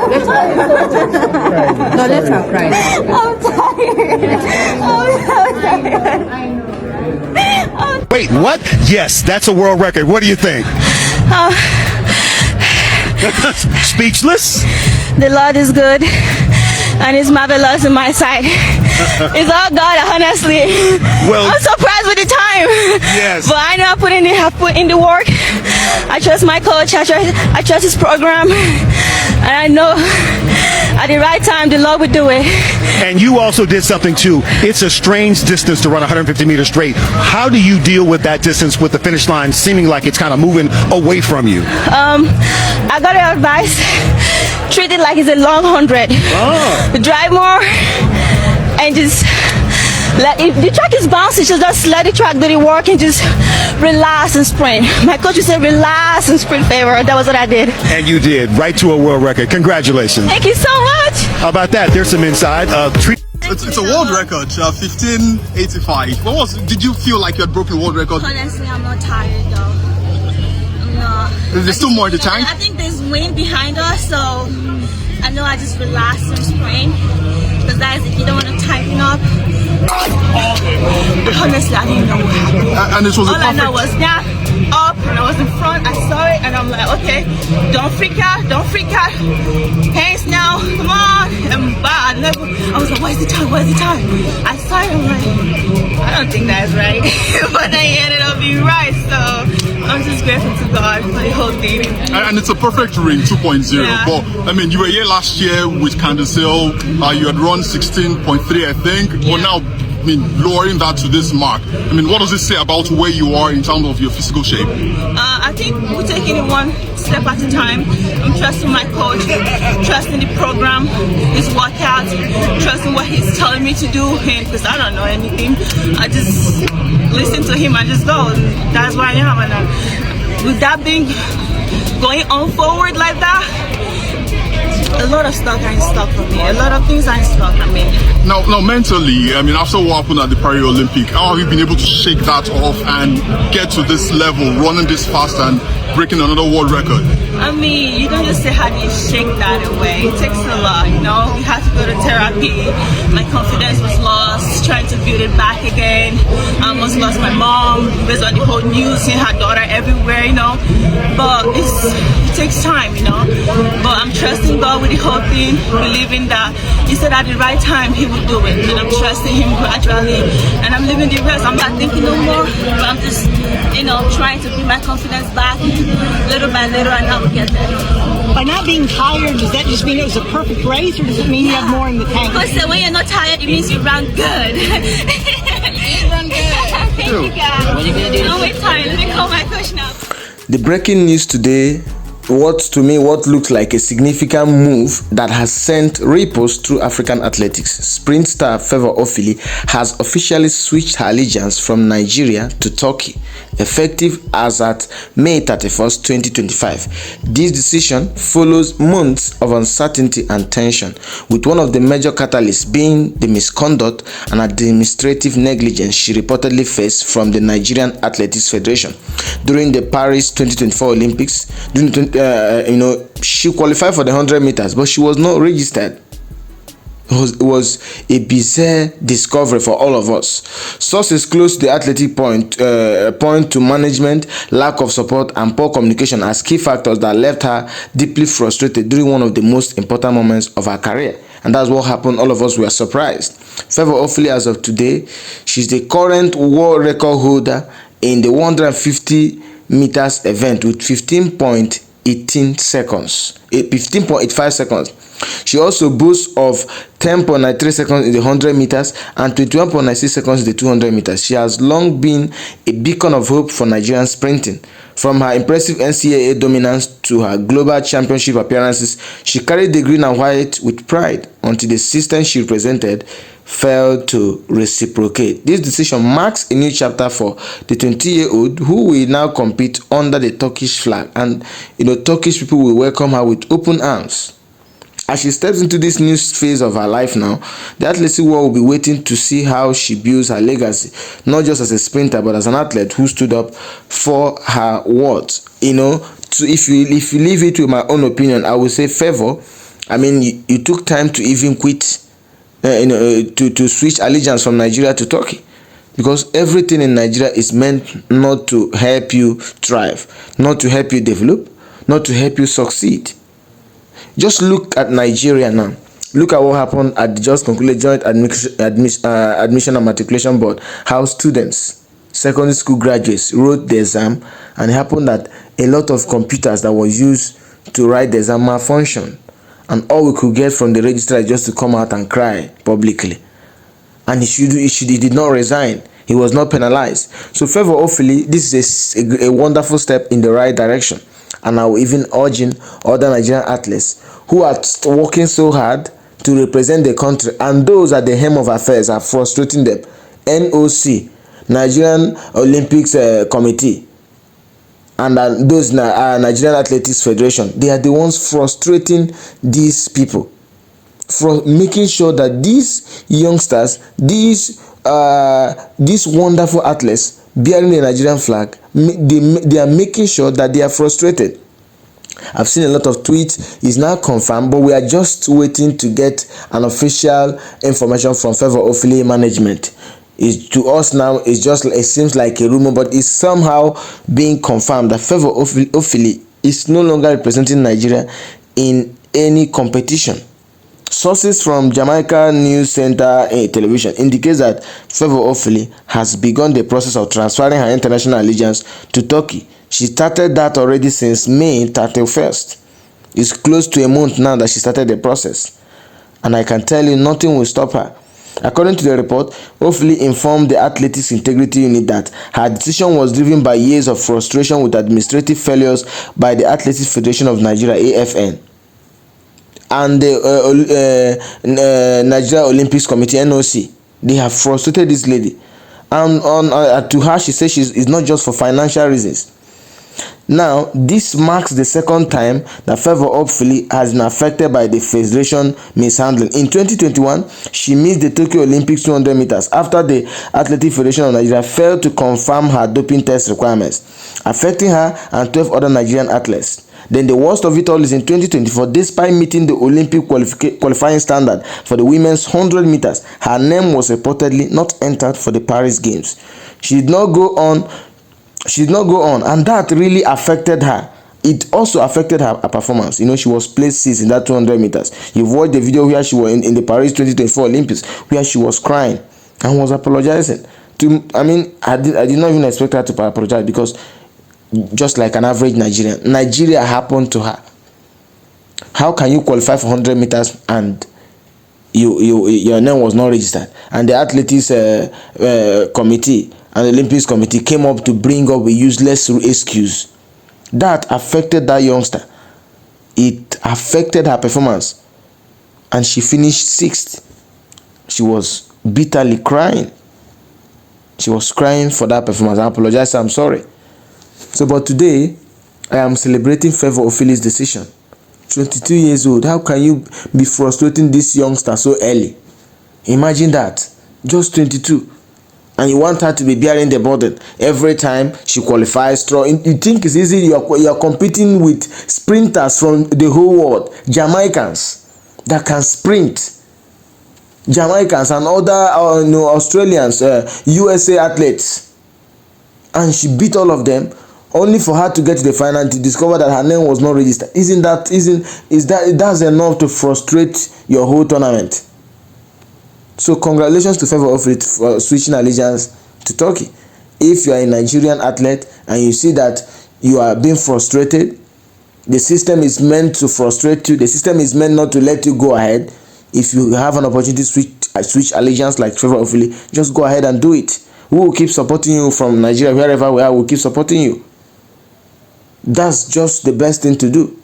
No, let her cry. I'm tired. Wait, what? Yes, that's a world record. What do you think? Speechless? The Lord is good and it's marvelous in my sight. It's all God, honestly. Well, I'm surprised with the time. Yes. But I know I put in the work. I trust my coach. I trust his program. And I know at the right time the Lord will do it. And you also did something too. It's a strange distance to run 150 meters straight. How do you deal with that distance with the finish line seeming like it's kind of moving away from you? I got advice. Treat it like it's a long 100. Drive more and just if the track is bouncy, just let the track do the work and just relax and sprint. My coach said relax and sprint, Favour. That was what I did. And you did, right to a world record. Congratulations. Thank you so much. How about that? There's some inside. It's a world record, 15:85. Did you feel like you had broken world record? Honestly, I'm not tired though. I'm not. There's still more in the tank? I think there's wind behind us, so I know I just relax and sprint. Because guys, if you don't want to tighten up, honestly, I didn't know what happened. And this was all I know was that up and I was in front. I saw it and I'm like, okay, don't freak out, hands now, come on. And I was like, where's the time? I saw it, I'm like, I don't think that's right. But I ended up being right, so I'm just grateful to God for the whole thing. And it's a perfect ring, 2.0. Yeah. But I mean, you were here last year with Candace Hill. You had run 16.3, I think. Yeah. But now, I mean, lowering that to this mark. I mean, what does it say about where you are in terms of your physical shape? I think we're taking it one step at a time. I'm trusting my coach, trusting the program, his workouts, trusting what he's telling me to do. And because I don't know anything, I just listen to him and just go. And that's where I am. And with that being going on forward like that, a lot of stuff ain't stuck for me. A lot of things ain't stuck for me. Now, mentally, I mean, after what happened at the Paris Olympic, how have you been able to shake that off and get to this level, running this fast and breaking another world record? I mean, you don't just say how do you shake that away. It takes a lot, you know. We had to go to therapy. My confidence was lost, trying to build it back again. I almost lost my mom based on the whole news, seeing her daughter everywhere, you know. But it takes time, you know. But I'm trusting God with the whole thing, believing that He said at the right time He would do it. And I'm trusting Him gradually. And I'm living the rest. I'm not thinking no more. But I'm just, you know, trying to bring my confidence back little by little, and I will get there. By not being tired, does that just mean it was a perfect race, or does it mean you have more in the tank? Because when you're not tired, it means you run good. You run good. Thank you, guys. What are you going to do? Don't wait time. Let me call my coach now. The breaking news today, what looks like a significant move that has sent ripples through African athletics. Sprint star Favour Ofili has officially switched her allegiance from Nigeria to Turkey, effective as at May 31st, 2025. This decision follows months of uncertainty and tension, with one of the major catalysts being the misconduct and administrative negligence she reportedly faced from the Nigerian Athletics Federation. During the Paris 2024 Olympics, she qualified for the 100 meters, but she was not registered. It was a bizarre discovery for all of us. Sources close to the athletic point to management, lack of support, and poor communication as key factors that left her deeply frustrated during one of the most important moments of her career. And that's what happened. All of us were surprised. Favour Ofili, as of today, she's the current world record holder in the 150 meters event with 15.85 seconds. She also boasts of 10.93 seconds in the 100 meters and 21.96 seconds in the 200 meters. She has long been a beacon of hope for Nigerian sprinting. From her impressive NCAA dominance to her global championship appearances, she carried the green and white with pride until the system she represented failed to reciprocate. This decision marks a new chapter for the 20-year-old who will now compete under the Turkish flag, and Turkish people will welcome her with open arms. As she steps into this new phase of her life now, the athletic world will be waiting to see how she builds her legacy, not just as a sprinter, but as an athlete who stood up for her words. If you leave it with my own opinion, I would say Favour I mean, you took time to even quit, to switch allegiance from Nigeria to Turkey, because everything in Nigeria is meant not to help you thrive, not to help you develop, not to help you succeed. Just look at Nigeria now. Look at what happened at the just concluded Joint Admission and Matriculation Board. How students, secondary school graduates, wrote the exam, and it happened that a lot of computers that were used to write the exam malfunctioned, and all we could get from the registrar is just to come out and cry publicly. And he did not resign. He was not penalized. So Favour Ofili, this is a wonderful step in the right direction. And I will even urging other Nigerian athletes who are working so hard to represent the country, and those at the helm of affairs are frustrating them. NOC, Nigerian Olympics Committee, and those Nigerian Athletics Federation, they are the ones frustrating these people, for making sure that these youngsters, these wonderful athletes bearing the Nigerian flag, they are making sure that they are frustrated. I've seen a lot of tweets. It's now confirmed, but we are just waiting to get an official information from Favour Ofili management. To us now, it seems like a rumor, but it's somehow being confirmed that Favour Ofili is no longer representing Nigeria in any competition. Sources from Jamaica News Center television indicates that Favour Ofili has begun the process of transferring her international allegiance to Turkey. She started that already since May 31st. It's close to a month now that she started the process, and I can tell you nothing will stop her. According to the report, Ofili informed the Athletics Integrity Unit that her decision was driven by years of frustration with administrative failures by the Athletics Federation of Nigeria (AFN) and the Nigeria Olympics Committee (NOC). They have frustrated this lady, and to her, she says it's not just for financial reasons. Now, this marks the second time that Favour Ofili has been affected by the federation mishandling. In 2021, she missed the Tokyo Olympics 200 meters after the Athletics Federation of Nigeria failed to confirm her doping test requirements, affecting her and 12 other Nigerian athletes. Then the worst of it all is in 2024, despite meeting the Olympic qualifying standard for the women's 100 meters, her name was reportedly not entered for the Paris Games. She did not go on, and that really affected her. It also affected her performance. You know, she was placed 6th in that 200 meters. You've watched the video where she was in the Paris 2024 Olympics, where she was crying and was apologizing. I did not even expect her to apologize, because just like an average Nigerian, Nigeria happened to her. How can you qualify for 100 meters and your name was not registered? And the Athletics Committee and the Olympics Committee came up to bring up a useless excuse. That affected that youngster. It affected her performance, and she finished 6th. She was bitterly crying. She was crying for that performance. I apologize. I'm sorry. So, but today, I am celebrating Favour Ofili's decision. 22 years old. How can you be frustrating this youngster so early? Imagine that. Just 22. And you want her to be bearing the burden every time she qualifies. You think it's easy? You are competing with sprinters from the whole world. Jamaicans that can sprint. Jamaicans and other Australians, USA athletes. And she beat all of them, only for her to get to the final and to discover that her name was not registered. That's enough to frustrate your whole tournament? So congratulations to Favour Ofili for switching allegiance to Turkey. If you are a Nigerian athlete and you see that you are being frustrated, the system is meant to frustrate you. The system is meant not to let you go ahead. If you have an opportunity to switch allegiance like Favour Ofili, just go ahead and do it. We will keep supporting you from Nigeria. Wherever we are, we'll keep supporting you. That's just the best thing to do.